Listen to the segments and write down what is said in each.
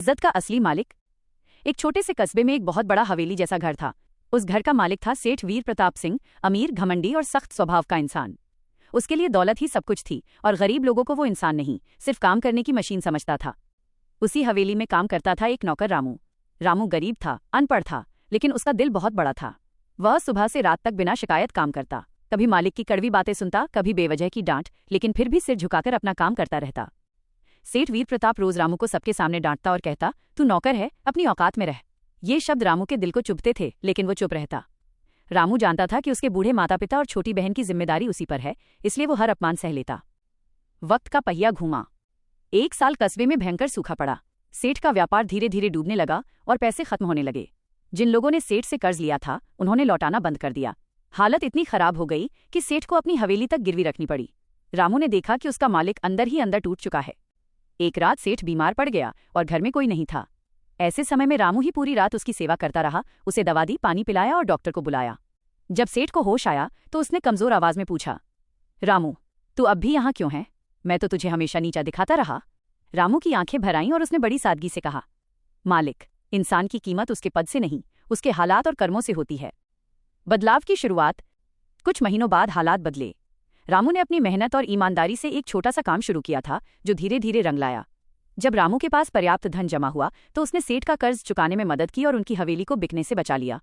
इज्जत का असली मालिक। एक छोटे से कस्बे में एक बहुत बड़ा हवेली जैसा घर था। उस घर का मालिक था सेठ वीर प्रताप सिंह, अमीर, घमंडी और सख्त स्वभाव का इंसान। उसके लिए दौलत ही सब कुछ थी और गरीब लोगों को वो इंसान नहीं, सिर्फ काम करने की मशीन समझता था। उसी हवेली में काम करता था एक नौकर रामू। रामू गरीब था, अनपढ़ था, लेकिन उसका दिल बहुत बड़ा था। वह सुबह से रात तक बिना शिकायत काम करता, कभी मालिक की कड़वी बातें सुनता, कभी बेवजह की डांट, लेकिन फिर भी सिर झुकाकर अपना काम करता रहता। सेठ वीर प्रताप रोज रामू को सबके सामने डांटता और कहता, तू नौकर है, अपनी औकात में रह। ये शब्द रामू के दिल को चुभते थे, लेकिन वो चुप रहता। रामू जानता था कि उसके बूढ़े माता पिता और छोटी बहन की जिम्मेदारी उसी पर है, इसलिए वो हर अपमान सह लेता। वक्त का पहिया घूमा। एक साल कस्बे में भयंकर सूखा पड़ा। सेठ का व्यापार धीरे धीरे डूबने लगा और पैसे खत्म होने लगे। जिन लोगों ने सेठ से कर्ज लिया था, उन्होंने लौटाना बंद कर दिया। हालत इतनी खराब हो गई कि सेठ को अपनी हवेली तक गिरवी रखनी पड़ी। रामू ने देखा कि उसका मालिक अंदर ही अंदर टूट चुका है। एक रात सेठ बीमार पड़ गया और घर में कोई नहीं था। ऐसे समय में रामू ही पूरी रात उसकी सेवा करता रहा, उसे दवा दी, पानी पिलाया और डॉक्टर को बुलाया। जब सेठ को होश आया तो उसने कमजोर आवाज में पूछा, रामू, तू अब भी यहाँ क्यों है? मैं तो तुझे हमेशा नीचा दिखाता रहा। रामू की आंखें भर आईं और उसने बड़ी सादगी से कहा, मालिक, इंसान की कीमत उसके पद से नहीं, उसके हालात और कर्मों से होती है। बदलाव की शुरुआत। कुछ महीनों बाद हालात बदले। रामू ने अपनी मेहनत और ईमानदारी से एक छोटा सा काम शुरू किया था, जो धीरे धीरे रंग लाया। जब रामू के पास पर्याप्त धन जमा हुआ तो उसने सेठ का कर्ज चुकाने में मदद की और उनकी हवेली को बिकने से बचा लिया।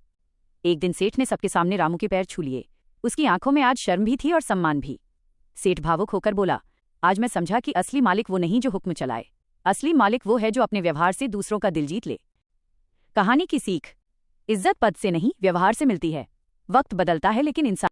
एक दिन सेठ ने सबके सामने रामू के पैर छू लिए। उसकी आंखों में आज शर्म भी थी और सम्मान भी। सेठ भावुक होकर बोला, आज मैं समझा कि असली मालिक वो नहीं जो हुक्म चलाए, असली मालिक वो है जो अपने व्यवहार से दूसरों का दिल जीत ले। कहानी की सीख। इज्जत पद से नहीं, व्यवहार से मिलती है। वक्त बदलता है, लेकिन इंसान